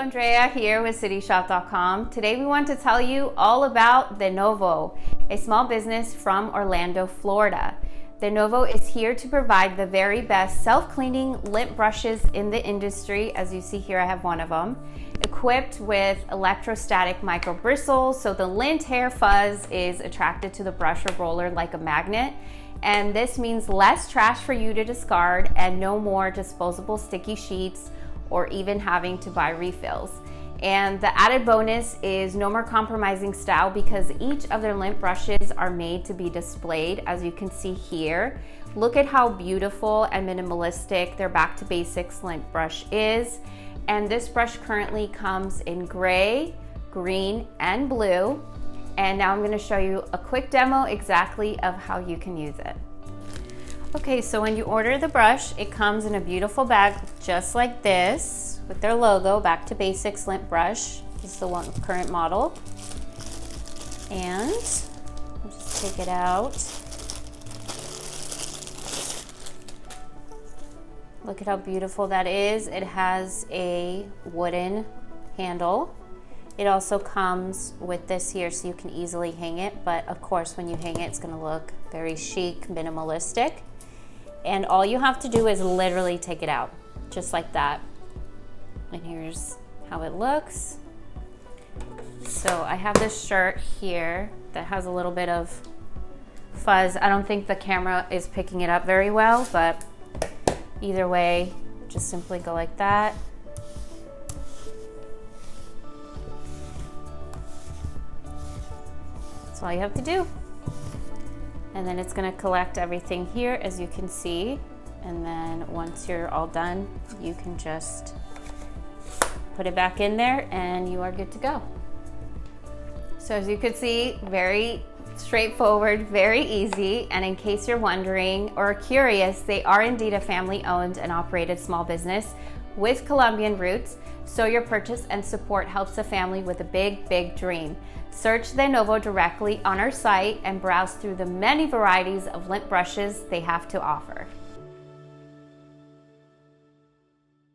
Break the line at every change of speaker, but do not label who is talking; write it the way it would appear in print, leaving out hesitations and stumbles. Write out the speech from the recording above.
Andrea here with cityshop.com. Today we want to tell you all about the Novo, a small business from Orlando, Florida. The Novo is here to provide the very best self-cleaning lint brushes in the industry. As you see here, I have one of them, equipped with electrostatic micro-bristles, so the lint hair fuzz is attracted to the brush or roller like a magnet. And this means less trash for you to discard and no more disposable sticky sheets or even having to buy refills. And the added bonus is no more compromising style because each of their lint brushes are made to be displayed, as you can see here. Look at how beautiful and minimalistic their back to basics lint brush is. And this brush currently comes in gray, green, and blue. And now I'm going to show you a quick demo exactly of how you can use it. Okay, so when you order the brush, it comes in a beautiful bag just like this with their logo, Back to Basics lint brush. This is the one current model. And I'll just take it out. Look at how beautiful that is. It has a wooden handle. It also comes with this here so you can easily hang it, but of course when you hang it, it's gonna look very chic, minimalistic. And all you have to do is literally take it out, just like that. And here's how it looks. So I have this shirt here that has a little bit of fuzz. I don't think the camera is picking it up very well, but either way, just simply go like that. That's all you have to do. And then it's gonna collect everything here, as you can see. And then once you're all done, you can just put it back in there and you are good to go. So as you can see, very straightforward, very easy. And in case you're wondering or curious, they are indeed a family-owned and operated small business with Colombian roots. So your purchase and support helps a family with a big, big dream. Search the Novo directly on our site and browse through the many varieties of lint brushes they have to offer.